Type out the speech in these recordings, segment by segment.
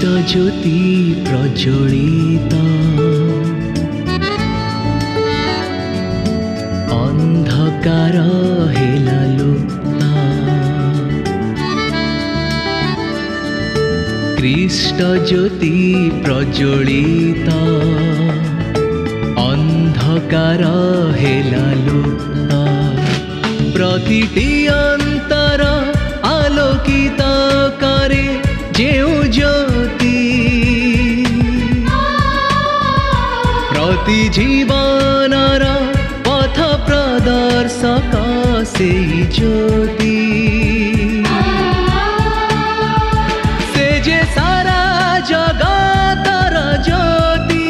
ख्रीष्ट ज्योति प्रज्वलित अंधकार हेला लुप्त ख्रीष्ट ज्योति प्रज्वलित अंधकार हेला लुप्त प्रतिटी अंतर आलोकित करे जेउ ज्योति प्रति जीवनर पथ प्रदर्शक से ज्योति से जे सारा जगतर ज्योति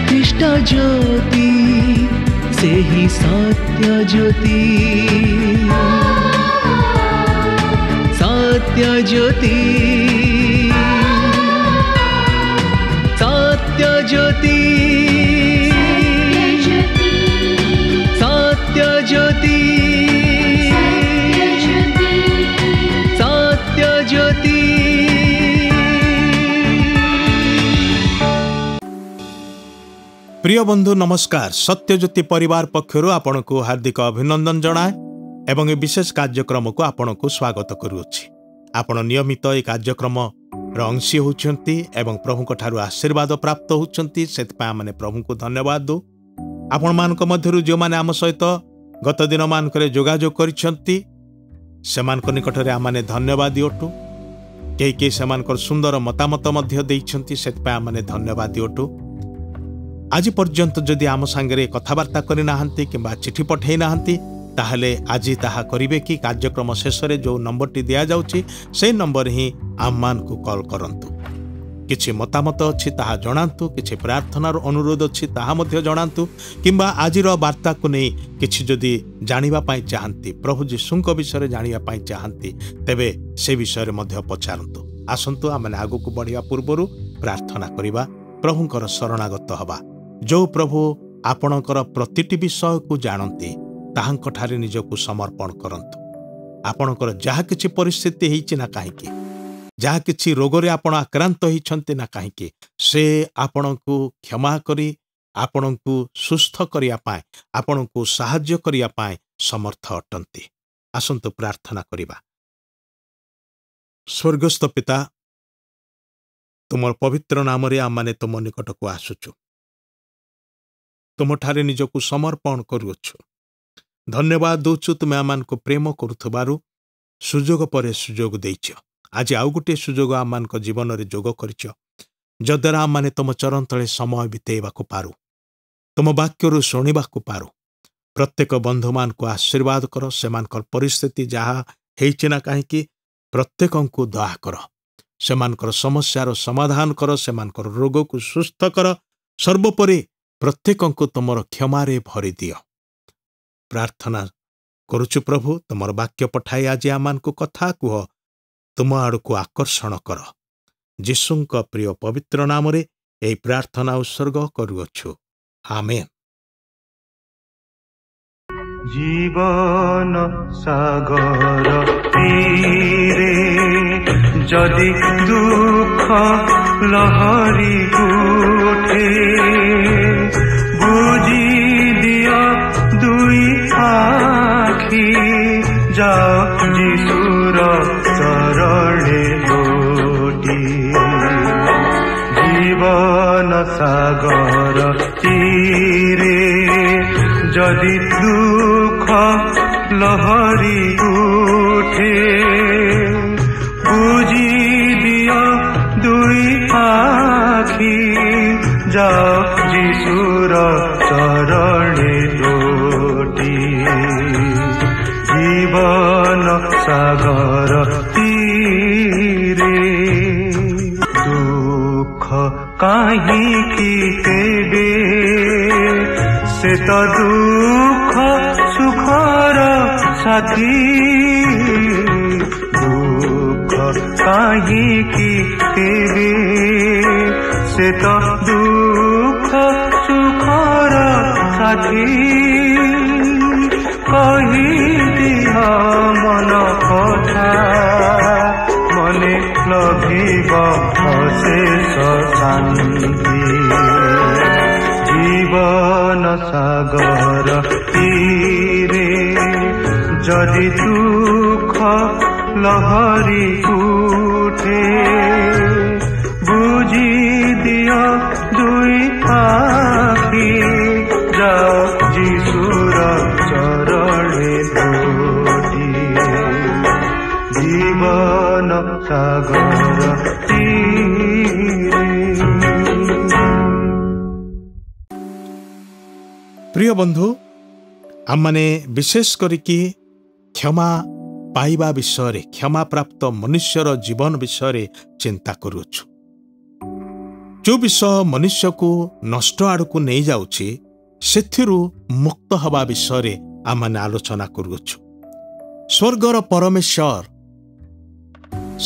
ख्रीष्ट ज्योति से ही सत्य ज्योति सत्य ज्योति सत्य ज्योति सत्य ज्योति सत्य ज्योति। प्रिय बंधु नमस्कार। सत्य ज्योति परिवार पक्षरु आपण को हार्दिक अभिनंदन जनाए एवं विशेष कार्यक्रम को आपण को स्वागत करुछि। आपण नियमित ए कार्यक्रम अंशी होउछंती एवं प्रभु को ठारू आशीर्वाद प्राप्त होउछंती सेतपा माने प्रभु को धन्यवाद दो। आपण मान को मध्यरु जो माने आम सहित गत दिन मान करे जोगाजोग करिसंती सेमान को निकटरे आ माने धन्यवाद दियोटु के सेमान को सुंदर मतामत मध्य देइछंती सेतपा माने धन्यवाद दियोटु। आज पर्यंत जदि आम सांगरे कथबार्ता करि नाहंती किंबा चिठी पठेई नाहंती ताहले आज ताहा करिवे कि कार्यक्रम शेष रे जो नंबरटी दिया जाउची से नंबर ही आम्मान को कॉल करंतु। किछि मतामत अछि ताहा जणांतु, किछि प्रार्थनार अनुरोध अछि ताहा मध्य जणांतु किंबा आजिर वार्ता को नै किछि जदि जानिबा पई चाहंती प्रभु यीशुଙ୍କ विषय जानिबा पई चाहंती तेबे से विषय मध्य पचारंतु। आसंतु आमने आगु को बढ़िया पूर्वरु प्रार्थना करिबा प्रभुଙ୍କର शरणागत हवा। जो प्रभु आपणकर प्रतिटी विषय को जानती ताहांक ठारे निजको समर्पण करंतु। आपणकर जहा किछि परिस्थिति हेछि ना काहेकि जहा किछि रोगरे आपण आक्रांत होइछन्ते ना काहेकि से आपणको क्षमा करी आपणको सुस्थ करिया पाए आपणको सहाय्य करिया पाए समर्थ अटंती। आसंतु प्रार्थना करिबा। स्वर्गस्थ पिता तुमर पवित्र नाम रे आमाने तुम निकट को आसुछु तुम ठारे निजको समर्पण करुछु। धन्यवाद दोछु तुमे आमान को प्रेम करुथबारु सुजोग परे सुजोग देइछ। आज आउ गोटे सुजोग आमान को जीवन रे जोग करिछ जद्वारा आमाने तुम चरण तले समय बितेबा को पारु तुम वाक्य रु शुणिबा को पारु। प्रत्येक बंधु मान को आशीर्वाद कर सेमानकर परिस्थिति जहा हेछि ना काहेकि प्रत्येकंकु दया कर सेमानकर समस्यार समाधान कर सेमानकर रोग को सुस्थ कर सर्वोपरि प्रत्येकंकु तुमर क्षमारे भरि दियो। प्रार्थना करुछु प्रभु तुमर वाक्य पठाई आज आमान को कथा कुह तुम आड़ को आकर्षण कर यीशुଙ୍କ प्रिय पवित्र नाम रे एई प्रार्थना उत्सर्ग करुछु आमेन। जीवन सागर तीरे जदि दुख लहरी उठे बुझी दिया दुई आखि जाओ यीशुर चरणे लोटी। जीवन सागर तीरे जदि दुख लहरी उठे बुझी दिया दुई आखि जाओ यीशुर चरणे लोटी। जीवन सागर तीरे दुख काहींकि तेबे से तो दुख सुखर साथी दुख काहींकि तेबे से तो दुख सुखर साथी कही दिया मन कथा मने লভিব অশেষ শান্তি জীবন সাগর তীরে যদি দুঃখ লহরি উঠে বুঝি দিও দুই আখি যাও যিশুর চরণে লোটি জীবন সাগর তীরে। প্রিয় বন্ধু ଆମମାନେ ବିଶେଷ କରିକି କ୍ଷମା ପାଇବା ବିଷୟରେ କ୍ଷମାପ୍ରାପ୍ତ ମନୁଷ୍ୟର ଜୀବନ ବିଷୟରେ ଚିନ୍ତା କରୁଅଛୁ। ଯେଉଁ ବିଷୟ ମନୁଷ୍ୟକୁ ନଷ୍ଟ ଆଡ଼କୁ ନେଇଯାଉଛି ସେଥିରୁ ମୁକ୍ତ ହେବା ବିଷୟରେ ଆମମାନେ ଆଲୋଚନା କରୁଅଛୁ। ସ୍ୱର୍ଗର ପରମେଶ୍ୱର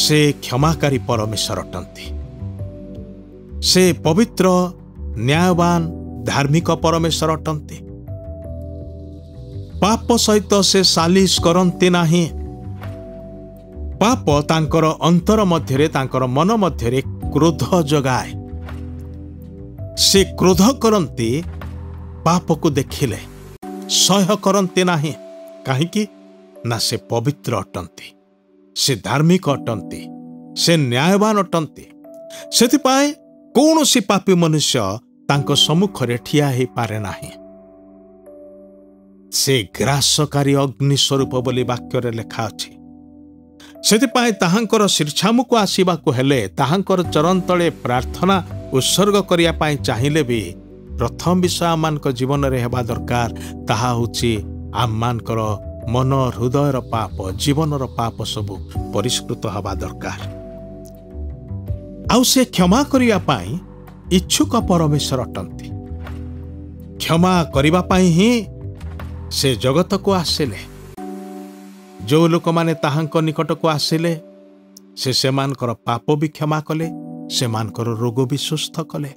ସେ କ୍ଷମାକାରୀ ପରମେଶ୍ୱର ଅଟନ୍ତି। ସେ ପବିତ୍ର ନ୍ୟାୟବାନ ଧାର୍ମିକ ପରମେଶ୍ୱର ଅଟନ୍ତି। ପାପ ସହିତ ସେ ସାଲିସ କରନ୍ତି ନାହିଁ। ପାପ ତାଙ୍କର ଅନ୍ତର ମଧ୍ୟରେ ତାଙ୍କର ମନ ମଧ୍ୟରେ କ୍ରୋଧ ଜଗାଏ। ସେ କ୍ରୋଧ କରନ୍ତି ପାପକୁ ଦେଖିଲେ, ସହ୍ୟ କରନ୍ତି ନାହିଁ। କାହିଁକି ନା ସେ ପବିତ୍ର ଅଟନ୍ତି, ସେ ଧାର୍ମିକ ଅଟନ୍ତି, ସେ ନ୍ୟାୟବାନ ଅଟନ୍ତି। ସେଥିପାଇଁ କୌଣସି ପାପୀ ମନୁଷ୍ୟ ତାଙ୍କ ସମ୍ମୁଖରେ ଠିଆ ହୋଇପାରେ ନାହିଁ। ସେ ଗ୍ରାସକାରୀ ଅଗ୍ନି ସ୍ୱରୂପ ବୋଲି ବାକ୍ୟରେ ଲେଖା ଅଛି। ସେଥିପାଇଁ ତାହାଙ୍କର ଶୀର୍ଷାମୁକୁ ଆସିବାକୁ ହେଲେ ତାହାଙ୍କର ଚରଣ ତଳେ ପ୍ରାର୍ଥନା ଉତ୍ସର୍ଗ କରିବା ପାଇଁ ଚାହିଁଲେ ବି ପ୍ରଥମ ବିଷୟ ଆମମାନଙ୍କ ଜୀବନରେ ହେବା ଦରକାର, ତାହା ହେଉଛି ଆମମାନଙ୍କର ମନ ହୃଦୟର ପାପ, ଜୀବନର ପାପ ସବୁ ପରିଷ୍କୃତ ହେବା ଦରକାର। ଆଉ ସେ କ୍ଷମା କରିବା ପାଇଁ ଇଚ୍ଛୁକ ପରମେଶ୍ୱର ଅଟନ୍ତି। କ୍ଷମା କରିବା ପାଇଁ ହିଁ ସେ ଜଗତକୁ ଆସିଲେ। ଯେଉଁ ଲୋକମାନେ ତାହାଙ୍କ ନିକଟକୁ ଆସିଲେ ସେ ସେମାନଙ୍କର ପାପ ବି କ୍ଷମା କଲେ, ସେମାନଙ୍କର ରୋଗ ବି ସୁସ୍ଥ କଲେ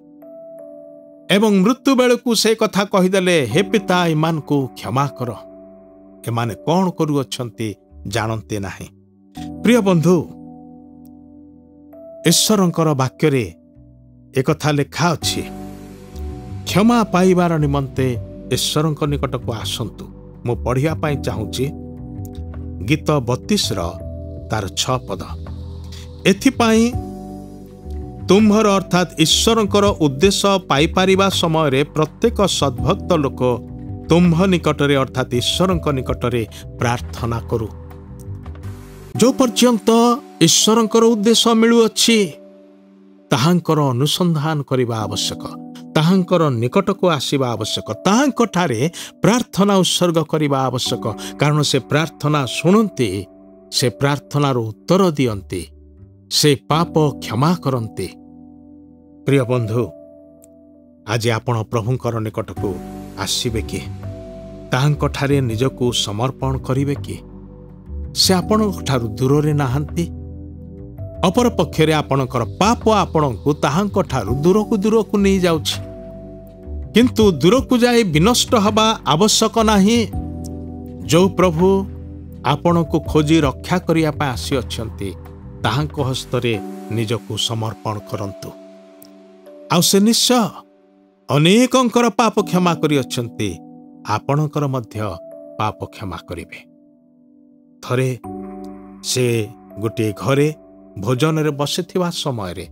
ଏବଂ ମୃତ୍ୟୁ ବେଳକୁ ସେ କଥା କହିଦେଲେ, ହେ ପିତା ଏମାନଙ୍କୁ କ୍ଷମା କର, ଏମାନେ କ'ଣ କରୁଅଛନ୍ତି ଜାଣନ୍ତି ନାହିଁ। ପ୍ରିୟ ବନ୍ଧୁ, ଈଶ୍ୱରଙ୍କର ବାକ୍ୟରେ ଏକଥା ଲେଖା ଅଛି, କ୍ଷମା ପାଇବାର ନିମନ୍ତେ ଈଶ୍ୱରଙ୍କ ନିକଟକୁ ଆସନ୍ତୁ। ମୁଁ ପଢ଼ିବା ପାଇଁ ଚାହୁଁଛି ଗୀତ 32ର ତାର 6 ପଦ। ଏଥିପାଇଁ ତୁମ୍ଭର ଅର୍ଥାତ୍ ଈଶ୍ୱରଙ୍କର ଉଦ୍ଦେଶ୍ୟ ପାଇପାରିବା ସମୟରେ ପ୍ରତ୍ୟେକ ସଦ୍ଭକ୍ତ ଲୋକ ତୁମ୍ଭ ନିକଟରେ ଅର୍ଥାତ୍ ଈଶ୍ୱରଙ୍କ ନିକଟରେ ପ୍ରାର୍ଥନା କରୁ। ଯେଉଁ ପର୍ଯ୍ୟନ୍ତ ଈଶ୍ୱରଙ୍କର ଉଦ୍ଦେଶ୍ୟ ମିଳୁଅଛି ତାହାଙ୍କର ଅନୁସନ୍ଧାନ କରିବା ଆବଶ୍ୟକ, ତାହାଙ୍କର ନିକଟକୁ ଆସିବା ଆବଶ୍ୟକ, ତାହାଙ୍କଠାରେ ପ୍ରାର୍ଥନା ଉତ୍ସର୍ଗ କରିବା ଆବଶ୍ୟକ। କାରଣ ସେ ପ୍ରାର୍ଥନା ଶୁଣନ୍ତି, ସେ ପ୍ରାର୍ଥନାର ଉତ୍ତର ଦିଅନ୍ତି, ସେ ପାପ କ୍ଷମା କରନ୍ତି। ପ୍ରିୟ ବନ୍ଧୁ, ଆଜି ଆପଣ ପ୍ରଭୁଙ୍କର ନିକଟକୁ ଆସିବେ କି? ତାହାଙ୍କଠାରେ ନିଜକୁ ସମର୍ପଣ କରିବେ କି? ସେ ଆପଣଙ୍କଠାରୁ ଦୂରରେ ନାହାନ୍ତି। ଅପରପକ୍ଷରେ ଆପଣଙ୍କର ପାପ ଆପଣଙ୍କୁ ତାହାଙ୍କଠାରୁ ଦୂରକୁ ନେଇଯାଉଛି। କିନ୍ତୁ ଦୂରକୁ ଯାଇ ବିନଷ୍ଟ ହେବା ଆବଶ୍ୟକ ନାହିଁ। ଯେଉଁ ପ୍ରଭୁ ଆପଣଙ୍କୁ ଖୋଜି ରକ୍ଷା କରିବା ପାଇଁ ଆସିଅଛନ୍ତି ତାହାଙ୍କ ହସ୍ତରେ ନିଜକୁ ସମର୍ପଣ କରନ୍ତୁ। ଆଉ ସେ ନିଶ୍ଚୟ ଅନେକଙ୍କର ପାପ କ୍ଷମା କରିଅଛନ୍ତି, ଆପଣଙ୍କର ମଧ୍ୟ ପାପ କ୍ଷମା କରିବେ। ଥରେ ସେ ଗୋଟିଏ ଘରେ ଭୋଜନରେ ବସିଥିବା ସମୟରେ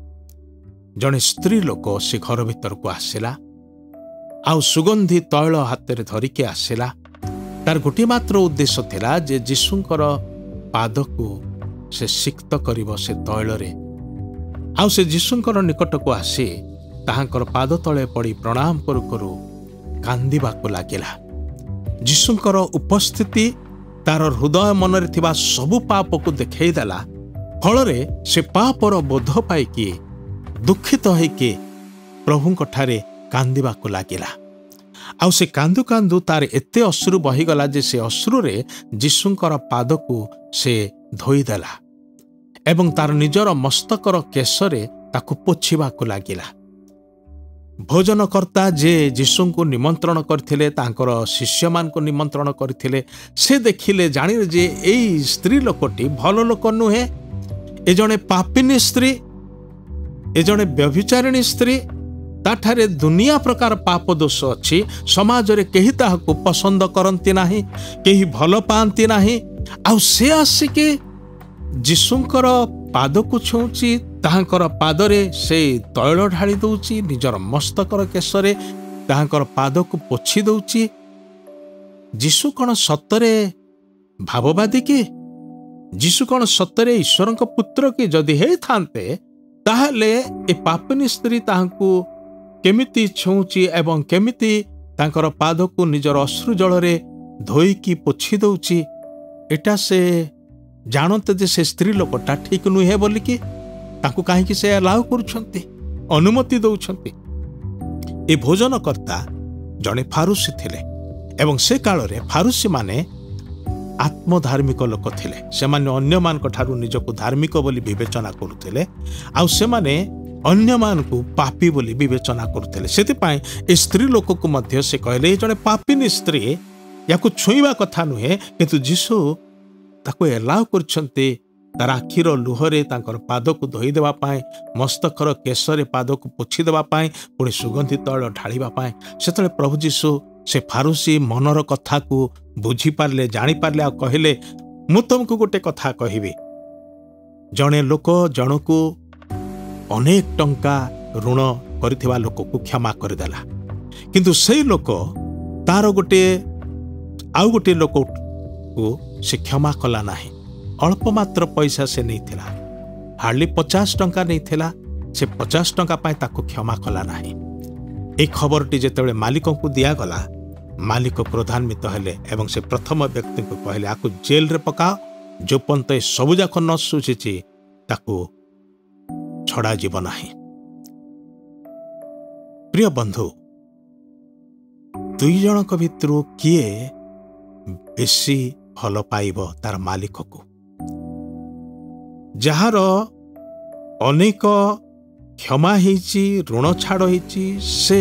ଜଣେ ସ୍ତ୍ରୀ ଲୋକ ସେ ଘର ଭିତରକୁ ଆସିଲା, ଆଉ ସୁଗନ୍ଧି ତୈଳ ହାତରେ ଧରିକି ଆସିଲା। ତାର ଗୋଟିଏ ମାତ୍ର ଉଦ୍ଦେଶ୍ୟ ଥିଲା ଯେ ଯୀଶୁଙ୍କର ପାଦକୁ ସେ ସିକ୍ତ କରିବ ସେ ତୈଳରେ। ଆଉ ସେ ଯୀଶୁଙ୍କର ନିକଟକୁ ଆସି ତାହାଙ୍କର ପାଦ ତଳେ ପଡ଼ି ପ୍ରଣାମ କରୁ କରୁ କାନ୍ଦିବାକୁ ଲାଗିଲା। ଯୀଶୁଙ୍କର ଉପସ୍ଥିତି ତାର ହୃଦୟ ମନରେ ଥିବା ସବୁ ପାପକୁ ଦେଖାଇ ଦେଲା। ଫଳରେ ସେ ପାପର ବୋଧ ପାଇକି ଦୁଃଖିତ ହୋଇକି ପ୍ରଭୁଙ୍କଠାରେ କାନ୍ଦିବାକୁ ଲାଗିଲା। ଆଉ ସେ କାନ୍ଦୁ କାନ୍ଦୁ ତାର ଏତେ ଅଶ୍ରୁ ବହିଗଲା ଯେ ସେ ଅଶ୍ରୁରେ ଯୀଶୁଙ୍କର ପାଦକୁ ସେ ଧୋଇଦେଲା ଏବଂ ତାର ନିଜର ମସ୍ତକର କେଶରେ ତାକୁ ପୋଛିବାକୁ ଲାଗିଲା। ଭୋଜନକର୍ତ୍ତା ଯେ ଯୀଶୁଙ୍କୁ ନିମନ୍ତ୍ରଣ କରିଥିଲେ, ତାଙ୍କର ଶିଷ୍ୟମାନଙ୍କୁ ନିମନ୍ତ୍ରଣ କରିଥିଲେ, ସେ ଦେଖିଲେ, ଜାଣିଲେ ଯେ ଏଇ ସ୍ତ୍ରୀ ଲୋକଟି ଭଲ ଲୋକ ନୁହେଁ। ए जणे पापिनी स्त्री, ए जणे व्यभिचारिणी स्त्री, ताठारे दुनिया प्रकार पाप दोष अच्छी। समाज रे केही ताहाकू पसंद करती नाही, केही भल पाती नाही। आउ से आसिके जीशुंकर पाद को छुची, ताहांकर पादरे से तैल ढाली दउची, निजर मस्तकर केशरे ताहांकर पाद को पोछि दउची। जीशु कौन सतरे भाववादी कि? जीशु कौन सतरे ईश्वर पुत्र कि? जदि हे थांते ताहले ए पापिनी स्त्री ताहांकू केमिति छुची एवं केमिति तांकर पाद को निजर अश्रु जलरे धोईकी पोछि दउची। एटा से जानते जे से स्त्री लोकटा ठीक नुहे बोली कि ताकू काहेकि से अलाउ करूछंती, अनुमति दउछंती। ए भोजनकर्ता जणे फारूसी थिले एवं से काल रे फारूसी माने आत्मधार्मिक लोक थिले। से माने अन्य मान ठारू निजको धार्मिक बोली विवेचना करुथिले, आउ से माने अन्य मान को पापी बोली विवेचना करुथिले। सेति पाए ए स्त्री लोक को मध्य से कहले जणे पापिनी स्त्री, याकू छुईबा कथा नुहे, किंतु जीशु ताको एलाउ करछंते तार आखिर लुहरे तांकर पाद को धोई देबा पाए, मस्तकर केशरे पाद को पोछि देबा पाए, पुणी सुगंधी तैल ढालिबा पाए। सेतले प्रभु जीशु से फारूसी मनर कथा को बुझी पारले, जानी पारले, आ कहले मु तुमको गोटे कथा कहिबी। जणे लोक जनकू अनेक टंका ऋण करथिबा लोक को क्षमा करदेला, किंतु सेई लोक तार गोटे आउ गोटे लोक को से क्षमा कला नाही। अल्प मात्र पैसा से नहीं थिला, हार्डली 50 टंका नहीं थिला, से 50 टंका पाए ताको क्षमा कला नाही। ए खबरटी जेतेबेले मालिक को दिया गला, मालिक क्रोधान्वित हेले एवं से प्रथम व्यक्ति को कहले आकु जेल रे पकाओ, जो पंत सबुजाक न सुझिछि ताकू छड़ा जीव नाही। प्रिय बंधु, दुई जनक भितरु किए बेसी भल पाइब तार मालिक को? जार अनेक क्षमा होइछि, ऋण छाड़ होइछि, से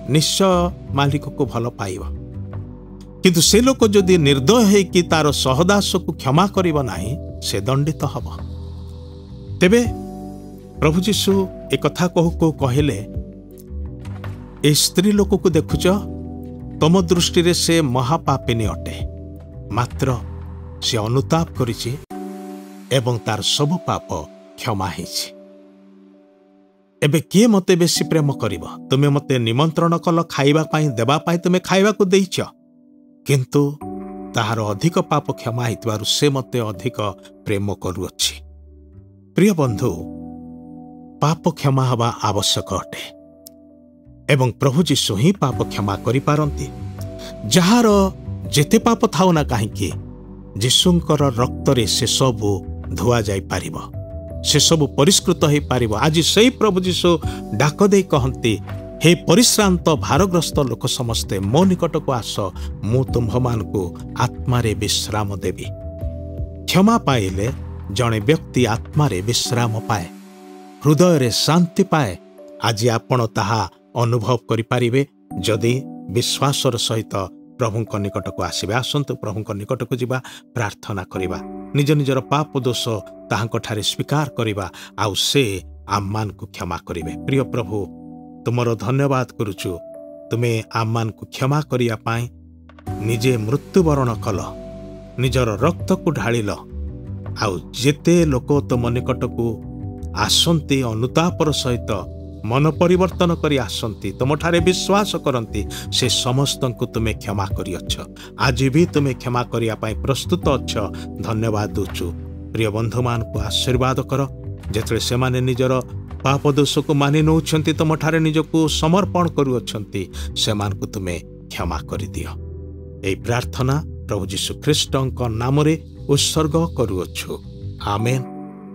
निश्चय मालिक को भल पाइब। किंतु से लोक जदि निर्दय है कि तार सहदास को क्षमा करिब नाही, से दंडित हब। तेबे प्रभु जीशु एक कथा कहू को कहले, ए स्त्री लोक को देखुच, तम दृष्टि रे से महापापिनी अटे, मात्र से अनुताप करिछि एवं तार सब पाप क्षमा होइछि। एबे किए मते बेसी प्रेम करिब? तुमे मते निमंत्रण कल खाइबा पाई देबा पाई तुमे खाइबा को देइछ, किंतु ताहार अधिक पाप क्षमा हितबारु से मते अधिक प्रेम करूअछि। प्रिय बंधु, पाप क्षमा हवा आवश्यक अटे एवं प्रभु जीशु ही पाप क्षमा करि पारंती। जहार जेते पाप थाउ ना काहेकि जीशुंकर रक्तरे से सबु धुआ जाई पारिबो, से सबु परिष्कृत होई पारिबो। आज सही प्रभु जीशु डाक दे कहंती, हे परिश्रांत भारग्रस्त लोक समस्ते मो निकट को आस, मु तुम्भमान को आत्मारे विश्राम देवी। क्षमा पाइले जणे व्यक्ति आत्मारे विश्राम पाए, हृदय रे शांति पाए। आज आपण ताहा अनुभव करि पारिबे जदि विश्वासर सहित प्रभुंक निकट को आसिबे। आसंतु प्रभुंक निकट को जिबा, प्रार्थना करिबा, निज निजर पाप दोष ताहांक ठारे स्वीकार करिबा, आउ से आम्मान को क्षमा करिबे। प्रिय प्रभु, तुमरो धन्यवाद करुछु, तुमे आम्मान को क्षमा करिया पाए निजे मृत्युवरण कल, निजर रक्त को ढालिल, आउ जेते लोक तुम निकट को आसंती अनुतापर सहित मन परिवर्तन करी आसंती, तुम ठारे विश्वास करंती, से समस्त को तुमे क्षमा करिअछ। आज भी तुमे क्षमा करिया पाई प्रस्तुत अच्छ, धन्यवाद दूचु। प्रिय बंधु मान को आशीर्वाद कर, जेतले से माने निजर पाप दोष को मानि नौछंती, तुम ठारे निजको समर्पण करुअछंती, से मान को तुमे क्षमा करि दियो। एई प्रार्थना प्रभु यीशु ख्रीष्टଙ୍କ नामरे उत्सर्ग करुअछु, आमेन।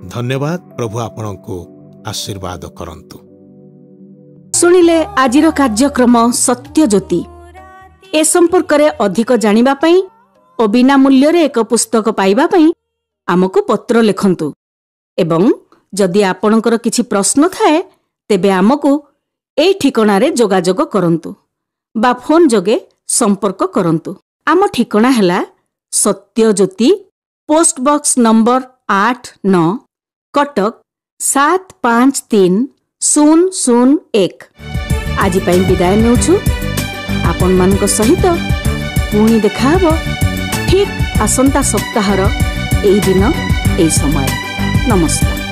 धन्यवाद। प्रभु आपणको आशीर्वाद करंतु। सुनिले आजिर कार्यक्रम सत्य ज्योति। ए संपर्क रे अधिक जानिबा पई ओ बिना मूल्य रे एक पुस्तक पाइबा पई आमको पत्र लिखंतु, एवं जदि आपणकर किछि प्रश्न थाए तेबे आमको ए ठिकाना रे जोगाजोग करंतु बा फोन जोगे संपर्क करंतु। आम ठिकाना हैला सत्य ज्योति, पोस्ट बॉक्स नंबर 8-9, कटक 753001। आज विदाय नेउछु। आपण मानक सहित पुणी देखाहब ठीक आसंता सप्ताहर एई दिन एई समय। नमस्कार।